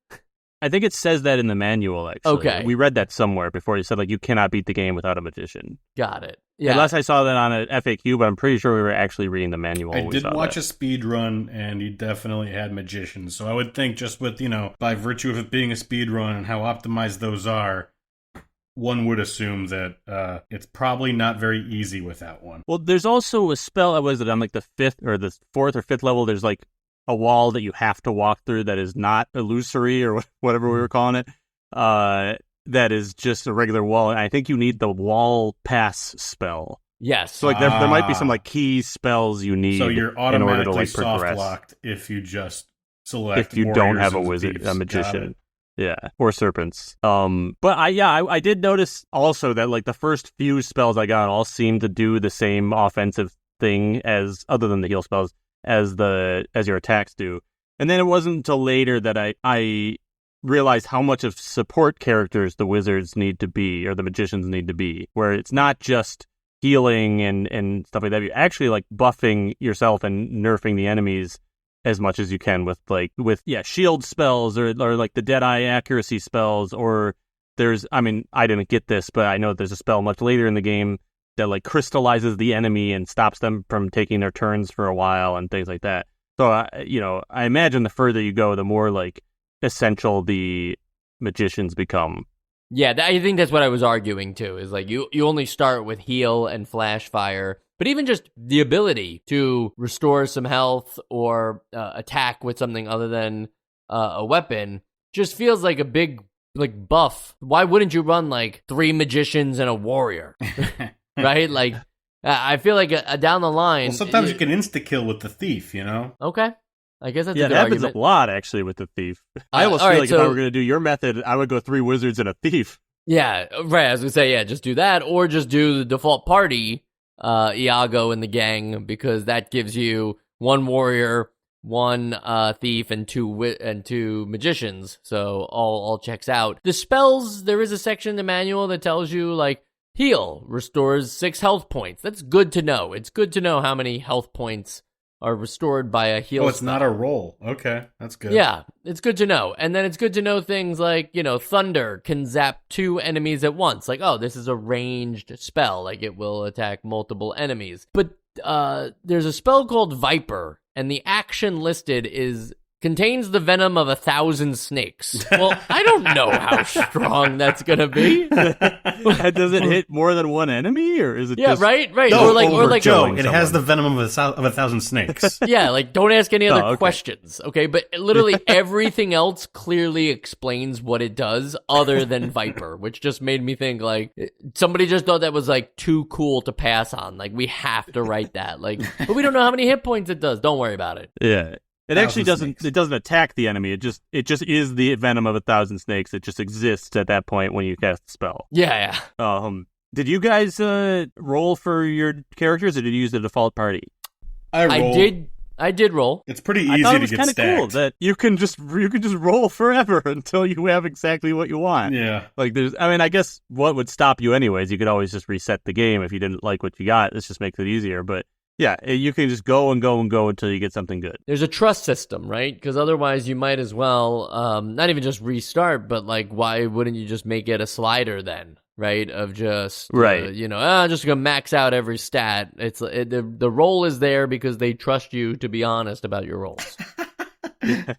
[SPEAKER 3] I think it says that in the manual, actually.
[SPEAKER 1] Okay.
[SPEAKER 3] We read that somewhere before. You said, like, you cannot beat the game without a magician.
[SPEAKER 1] Got it. Yeah.
[SPEAKER 3] Unless I saw that on an FAQ, but I'm pretty sure we were actually reading the manual.
[SPEAKER 2] I did watch a speed run, and he definitely had magicians. So I would think just with, by virtue of it being a speed run and how optimized those are, one would assume that it's probably not very easy without one.
[SPEAKER 3] Well, there's also a spell, was it on like the 4th or 5th level, there's like a wall that you have to walk through that is not illusory or whatever we were calling it. That is just a regular wall. And I think you need the wall pass spell.
[SPEAKER 1] Yes.
[SPEAKER 3] So like there might be some like key spells you need.
[SPEAKER 2] So you're automatically
[SPEAKER 3] in order to, like,
[SPEAKER 2] soft
[SPEAKER 3] progress.
[SPEAKER 2] Locked if you just select.
[SPEAKER 3] If you don't have a wizard, a magician. Yeah, or serpents. But I did notice also that like the first few spells I got all seemed to do the same offensive thing as, other than the heal spells, as your attacks do. And then it wasn't until later that I realized how much of support characters the wizards need to be, or the magicians need to be, where it's not just healing and stuff like that. You're actually like buffing yourself and nerfing the enemies as much as you can with shield spells or like the Deadeye accuracy spells, or I didn't get this, but I know there's a spell much later in the game that like crystallizes the enemy and stops them from taking their turns for a while and things like that. So I imagine the further you go, the more like essential the magicians become.
[SPEAKER 1] Yeah, I think that's what I was arguing too, is like you only start with heal and flash fire, but even just the ability to restore some health or attack with something other than a weapon just feels like a big like buff. Why wouldn't you run like 3 magicians and a warrior? Right? Like, I feel like down the line...
[SPEAKER 2] Well, sometimes you can insta-kill with the thief,
[SPEAKER 1] Okay. I guess that's a
[SPEAKER 3] good
[SPEAKER 1] argument.
[SPEAKER 3] Yeah, it happens a lot, actually, with the thief. I almost feel like if I were going to do your method, I would go 3 wizards and a thief.
[SPEAKER 1] Yeah, right. I was going to say, yeah, just do that, or just do the default party, Iago and the gang, because that gives you 1 warrior, 1 thief, and 2 magicians. So all checks out. The spells, there is a section in the manual that tells you, like, heal restores 6 health points. That's good to know. It's good to know how many health points are restored by a heal.
[SPEAKER 2] Oh, it's not a roll. Okay, that's good.
[SPEAKER 1] Yeah, it's good to know. And then it's good to know things like, thunder can zap 2 enemies at once. Like, oh, this is a ranged spell. Like, it will attack multiple enemies. But there's a spell called Viper, and the action listed contains the venom of 1,000 snakes. Well, I don't know how strong that's gonna be.
[SPEAKER 3] Does it hit more than 1 enemy, or is it?
[SPEAKER 1] Yeah,
[SPEAKER 3] just
[SPEAKER 1] right.
[SPEAKER 2] No,
[SPEAKER 1] or like
[SPEAKER 2] Joe. It has the venom of 1,000 snakes.
[SPEAKER 1] Yeah, like don't ask any other questions, okay? But literally everything else clearly explains what it does, other than Viper, which just made me think like somebody just thought that was like too cool to pass on. Like we have to write that. Like, but we don't know how many hit points it does. Don't worry about it.
[SPEAKER 3] Yeah. It actually doesn't. It doesn't attack the enemy. It just is the venom of 1,000 snakes. It just exists at that point when you cast the spell.
[SPEAKER 1] Yeah.
[SPEAKER 3] Did you guys roll for your characters, or did you use the default party?
[SPEAKER 2] I
[SPEAKER 1] did. I did roll.
[SPEAKER 2] It's pretty
[SPEAKER 3] I
[SPEAKER 2] easy
[SPEAKER 3] thought it
[SPEAKER 2] to
[SPEAKER 3] was
[SPEAKER 2] get
[SPEAKER 3] kind of
[SPEAKER 2] stacked.
[SPEAKER 3] cool that you can just roll forever until you have exactly what you want.
[SPEAKER 2] Yeah.
[SPEAKER 3] Like I guess what would stop you anyways? You could always just reset the game if you didn't like what you got. This just makes it easier. But yeah, you can just go and go and go until you get something good.
[SPEAKER 1] There's a trust system, right? Because otherwise you might as well not even just restart, but like why wouldn't you just make it a slider then? Right, of just
[SPEAKER 3] right,
[SPEAKER 1] I'm just gonna max out every stat. The roll is there because they trust you to be honest about your rolls.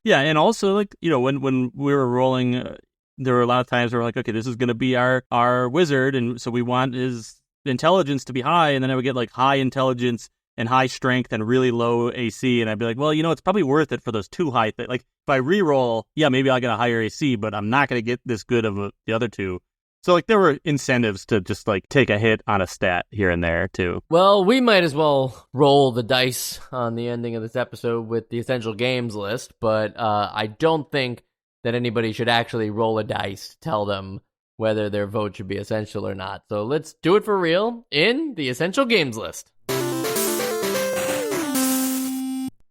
[SPEAKER 3] Yeah, and also like when we were rolling, there were a lot of times where we're like, okay, this is gonna be our wizard, and so we want his intelligence to be high, and then I would get like high intelligence and high strength and really low AC, and I'd be like, well, it's probably worth it for those two high things. Like if I re-roll, yeah, maybe I'll get a higher AC, but I'm not gonna get this good of the other two. So, like, there were incentives to just, like, take a hit on a stat here and there, too.
[SPEAKER 1] Well, we might as well roll the dice on the ending of this episode with the essential games list, but I don't think that anybody should actually roll a dice to tell them whether their vote should be essential or not. So let's do it for real in the essential games list.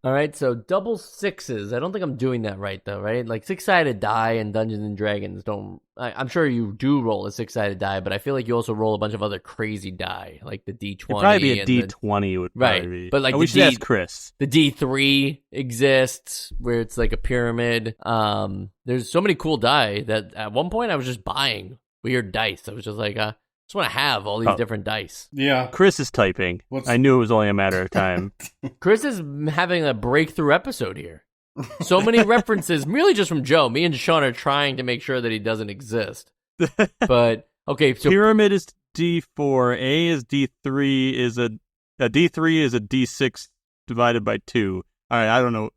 [SPEAKER 1] All right, so double sixes. I don't think I'm doing that right, though, right? Like, six-sided die in Dungeons & Dragons don't... I'm sure you do roll a six-sided die, but I feel like you also roll a bunch of other crazy die, like the D20.
[SPEAKER 3] It'd probably be a D20 would probably be.
[SPEAKER 1] But like
[SPEAKER 3] we should ask Chris.
[SPEAKER 1] The D3 exists, where it's like a pyramid. There's so many cool die that at one point I was just buying weird dice. I was just like, just want to have all these different dice.
[SPEAKER 2] Yeah.
[SPEAKER 3] Chris is typing. I knew it was only a matter of time.
[SPEAKER 1] Chris is having a breakthrough episode here. So many references, really just from Joe. Me and Sean are trying to make sure that he doesn't exist. But, okay, so...
[SPEAKER 3] Pyramid is D4. A is D3. A D3 is a D6 divided by 2. All right, I don't know.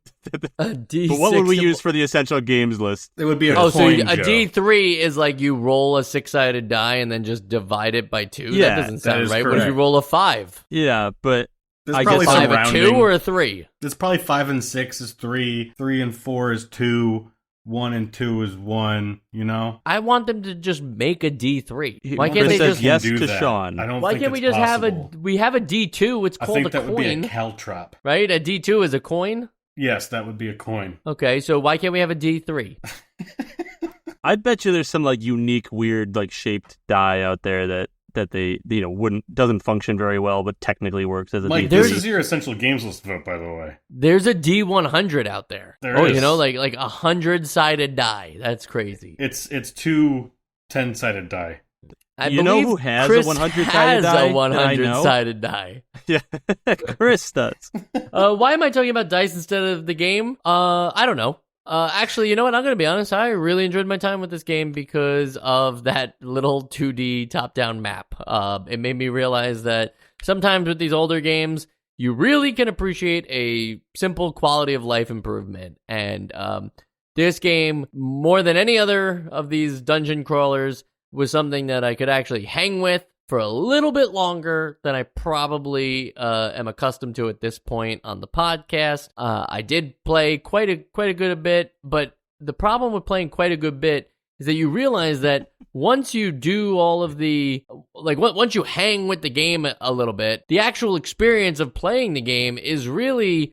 [SPEAKER 1] A D6.
[SPEAKER 3] But what would we use for the essential games list?
[SPEAKER 2] It would be a coin,
[SPEAKER 1] so a
[SPEAKER 2] Joe.
[SPEAKER 1] D3 is like you roll a six-sided die and then just divide it by 2?
[SPEAKER 3] Yeah,
[SPEAKER 1] that doesn't sound right.
[SPEAKER 2] correct.
[SPEAKER 1] What if you roll a 5?
[SPEAKER 3] Yeah, but
[SPEAKER 2] There's
[SPEAKER 3] I
[SPEAKER 2] probably
[SPEAKER 3] guess
[SPEAKER 2] some
[SPEAKER 1] 5 a
[SPEAKER 2] rounding.
[SPEAKER 1] 2 or a 3?
[SPEAKER 2] There's probably 5 and 6 is 3. 3 and 4 is 2. 1 and 2 is 1,
[SPEAKER 1] I want them to just make a D3. Why
[SPEAKER 3] Chris
[SPEAKER 1] can't they
[SPEAKER 3] says
[SPEAKER 1] just...
[SPEAKER 3] yes
[SPEAKER 2] do
[SPEAKER 3] to
[SPEAKER 2] that.
[SPEAKER 3] Sean.
[SPEAKER 2] I don't
[SPEAKER 1] Why
[SPEAKER 2] think
[SPEAKER 1] can't we
[SPEAKER 2] it's
[SPEAKER 1] just
[SPEAKER 2] possible.
[SPEAKER 1] we have a D2, it's
[SPEAKER 2] I
[SPEAKER 1] called
[SPEAKER 2] think
[SPEAKER 1] a
[SPEAKER 2] that
[SPEAKER 1] coin,
[SPEAKER 2] would be a caltrop.
[SPEAKER 1] right? A D2 is a coin?
[SPEAKER 2] Yes, that would be a coin.
[SPEAKER 1] Okay, so why can't we have a D3?
[SPEAKER 3] I bet you there's some like unique, weird, like shaped die out there that they doesn't function very well, but technically works as a
[SPEAKER 2] Mike,
[SPEAKER 3] D3.
[SPEAKER 2] this is your essential games list vote, by the way.
[SPEAKER 1] There's a D100 out there.
[SPEAKER 2] There is.
[SPEAKER 1] like 100-sided die. That's crazy.
[SPEAKER 2] It's 2 10-sided die.
[SPEAKER 1] I
[SPEAKER 3] You know
[SPEAKER 1] believe
[SPEAKER 3] who has a
[SPEAKER 1] Chris
[SPEAKER 3] 100-sided
[SPEAKER 1] has
[SPEAKER 3] die
[SPEAKER 1] a
[SPEAKER 3] that I know?
[SPEAKER 1] 100-sided die.
[SPEAKER 3] Yeah, Chris does.
[SPEAKER 1] Why am I talking about dice instead of the game? I don't know. Actually, you know what? I'm going to be honest. I really enjoyed my time with this game because of that little 2D top-down map. It made me realize that sometimes with these older games, you really can appreciate a simple quality of life improvement. And this game, more than any other of these dungeon crawlers, was something that I could actually hang with for a little bit longer than I probably am accustomed to at this point on the podcast. I did play quite a good bit, but the problem with playing quite a good bit is that you realize that once you do all of the, once you hang with the game a little bit, the actual experience of playing the game is really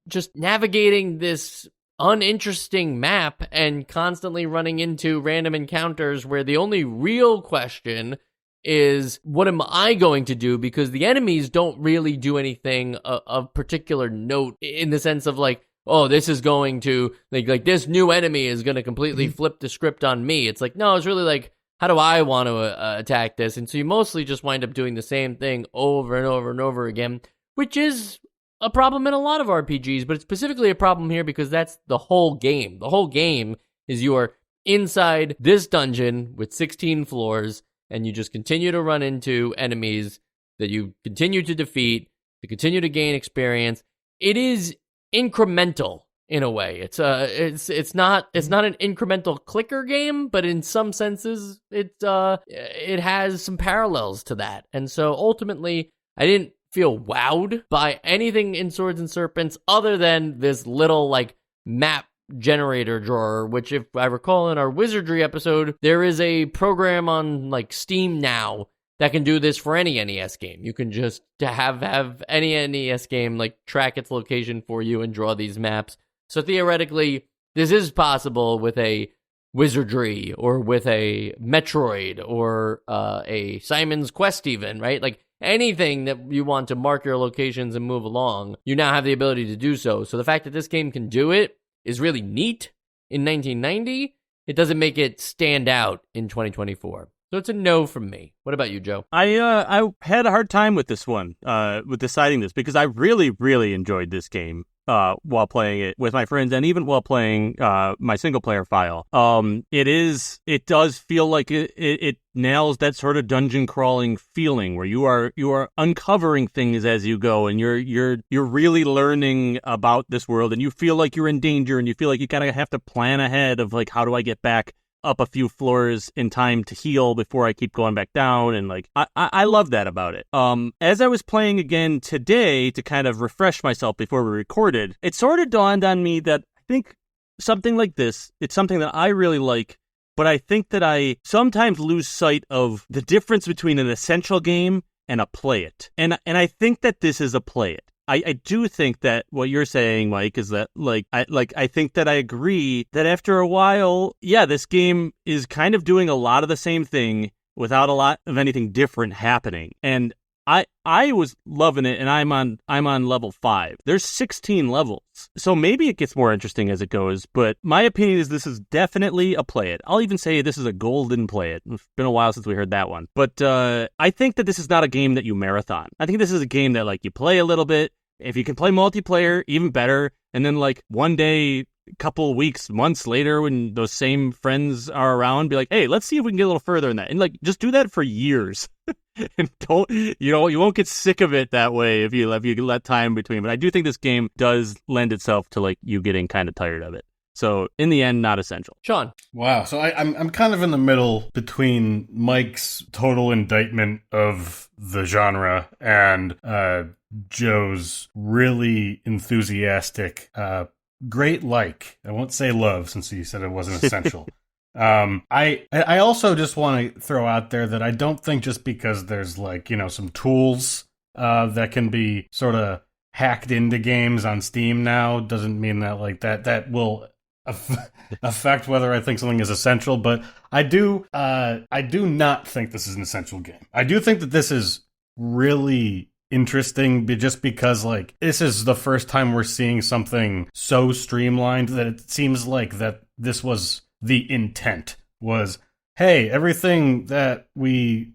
[SPEAKER 1] just navigating this uninteresting map and constantly running into random encounters where the only real question is, what am I going to do? Because the enemies don't really do anything of particular note in the sense of like, oh, this is going to, like this new enemy is going to completely flip the script on me. It's like, no, it's really like, how do I want to attack this? And so you mostly just wind up doing the same thing over and over and over again, which is a problem in a lot of RPGs, but it's specifically a problem here because that's the whole game. The whole game is you are inside this dungeon with 16 floors, and you just continue to run into enemies that you continue to defeat, to continue to gain experience. It is incremental in a way. It's not an incremental clicker game, but in some senses it has some parallels to that. And so ultimately, I didn't feel wowed by anything in Swords and Serpents other than this little like map generator drawer, which if I recall in our wizardry episode, there is a program on like Steam now that can do this for any NES game. You can just have any NES game like track its location for you and draw these maps. So theoretically, this is possible with a Wizardry or with a Metroid or a Simon's Quest even, right? Like anything that you want to mark your locations and move along, you now have the ability to do so. So the fact that this game can do it is really neat in 1990. It doesn't make it stand out in 2024. So it's a no from me. What about you, Joe?
[SPEAKER 3] I had a hard time with this one, with deciding this, because I really, really enjoyed this game while playing it with my friends, and even while playing my single player file. It does feel like it nails that sort of dungeon crawling feeling where you are uncovering things as you go, and you're really learning about this world, and you feel like you're in danger, and you feel like you kind of have to plan ahead of like, how do I get back up a few floors in time to heal before I keep going back down, and like I love that about it. As I was playing again today to kind of refresh myself before we recorded, it sort of dawned on me that I think something like this, it's something that I really like, but I think that I sometimes lose sight of the difference between an essential game and a play it. And I think that this is a play it. I do think that what you're saying, Mike, is that I think that I agree that after a while, yeah, this game is kind of doing a lot of the same thing without a lot of anything different happening. And I was loving it, and I'm on level 5. There's 16 levels, so maybe it gets more interesting as it goes. But my opinion is this is definitely a play it. I'll even say this is a golden play it. It's been a while since we heard that one, but I think that this is not a game that you marathon. I think this is a game that like you play a little bit. If you can play multiplayer, even better. And then like one day, couple weeks, months later, when those same friends are around, be like, hey, let's see if we can get a little further in that. And like, just do that for years. And you won't get sick of it that way if you let time between. But I do think this game does lend itself to like you getting kind of tired of it. So in the end, not essential.
[SPEAKER 1] Sean.
[SPEAKER 2] Wow. So I'm kind of in the middle between Mike's total indictment of the genre and Joe's really enthusiastic, great like. I won't say love since he said it wasn't essential. I also just want to throw out there that I don't think just because there's like, some tools that can be sort of hacked into games on Steam now doesn't mean that like that will affect whether I think something is essential. But I do not think this is an essential game. I do think that this is really interesting just because like this is the first time we're seeing something so streamlined that it seems like that this was the intent was, hey, everything that we've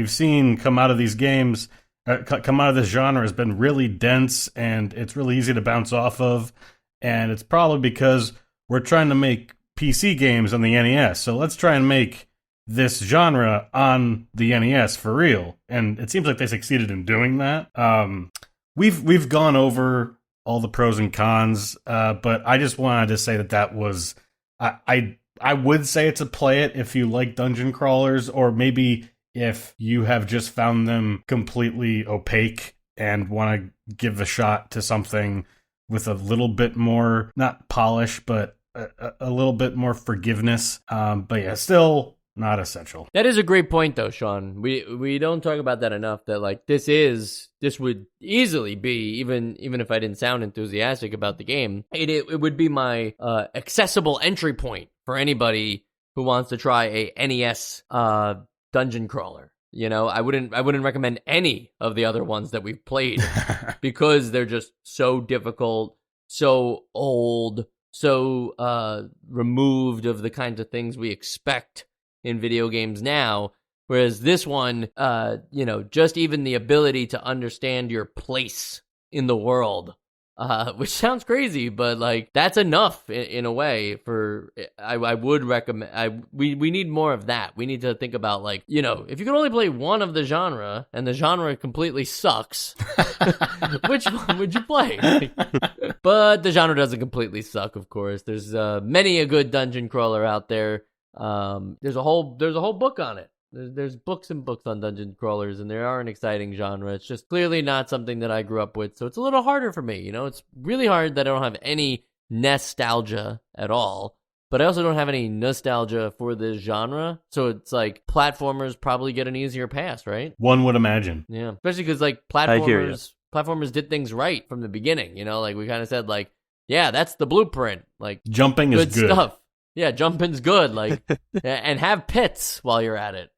[SPEAKER 2] seen come out of these games, come out of this genre has been really dense and it's really easy to bounce off of, and it's probably because we're trying to make PC games on the NES, so let's try and make this genre on the NES for real. And it seems like they succeeded in doing that. We've gone over all the pros and cons, but I just wanted to say that was I would say it's a play it if you like dungeon crawlers, or maybe if you have just found them completely opaque and want to give a shot to something with a little bit more, not polish, but a little bit more forgiveness. But yeah, still not essential.
[SPEAKER 1] That is a great point, though, Sean. We don't talk about that enough. That like this would easily be, even if I didn't sound enthusiastic about the game, it would be my accessible entry point for anybody who wants to try a NES dungeon crawler. I wouldn't recommend any of the other ones that we've played because they're just so difficult, so old, so removed of the kinds of things we expect in video games now. Whereas this one, just even the ability to understand your place in the world, which sounds crazy, but like that's enough in a way for, I would recommend, we need more of that. We need to think about like, if you can only play one of the genre and the genre completely sucks, which one would you play? But the genre doesn't completely suck, of course. There's many a good dungeon crawler out there. There's a whole book on it. There's books and books on dungeon crawlers, and they are an exciting genre. It's just clearly not something that I grew up with, so it's a little harder for me. It's really hard that I don't have any nostalgia at all but I also don't have any nostalgia for this genre. So it's like platformers probably get an easier pass, right?
[SPEAKER 2] One would imagine.
[SPEAKER 1] Yeah, especially because like
[SPEAKER 3] I hear you.
[SPEAKER 1] platformers did things right from the beginning. You know, like we kind of said, like, yeah, that's the blueprint. Like
[SPEAKER 2] Jumping is good.
[SPEAKER 1] stuff. Yeah, jumping's good. Like, and have pits while you're at it.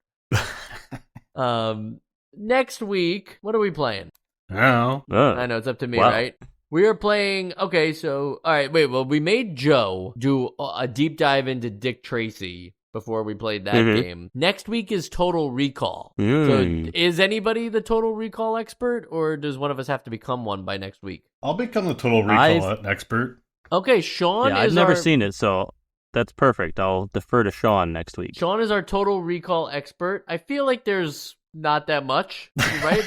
[SPEAKER 1] Next week, what are we playing?
[SPEAKER 2] Oh.
[SPEAKER 1] I know it's up to me,
[SPEAKER 3] Wow.
[SPEAKER 1] right? We are playing. Okay, so all right, wait. Well, we made Joe do a deep dive into Dick Tracy before we played that game. Next week is Total Recall. So, is anybody the Total Recall expert, or does one of us have to become one by next week?
[SPEAKER 2] I'll become the Total Recall expert.
[SPEAKER 1] Okay, Sean.
[SPEAKER 3] Yeah, I've never seen it, so that's perfect. I'll defer to Sean next week.
[SPEAKER 1] Sean is our Total Recall expert. I feel like there's not that much, right?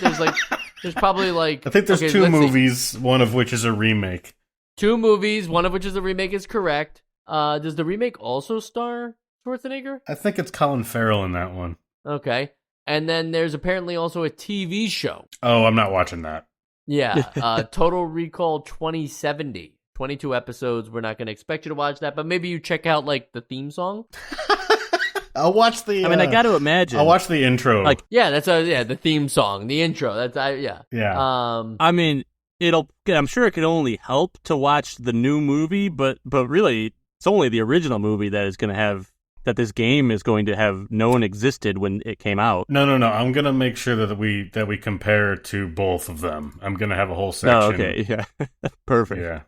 [SPEAKER 1] There's probably like...
[SPEAKER 2] I think there's two movies, one of which is a remake.
[SPEAKER 1] 2 movies, one of which is a remake, is correct. Does the remake also star Schwarzenegger?
[SPEAKER 2] I think it's Colin Farrell in that one.
[SPEAKER 1] Okay. And then there's apparently also a TV show.
[SPEAKER 2] Oh, I'm not watching that.
[SPEAKER 1] Yeah, Total Recall 2070. 22 episodes. We're not going to expect you to watch that, but maybe you check out like the theme song.
[SPEAKER 2] I'll watch the...
[SPEAKER 3] I mean, I got to imagine.
[SPEAKER 2] I'll watch the intro.
[SPEAKER 3] Like,
[SPEAKER 1] yeah, that's the theme song, the intro. Yeah.
[SPEAKER 2] Yeah.
[SPEAKER 3] I mean, I'm sure it could only help to watch the new movie, but really, it's only the original movie that is going to have, that this game is going to have known existed when it came out.
[SPEAKER 2] No. I'm going to make sure that we compare to both of them. I'm going to have a whole section.
[SPEAKER 3] Oh, okay. Yeah. Perfect.
[SPEAKER 2] Yeah.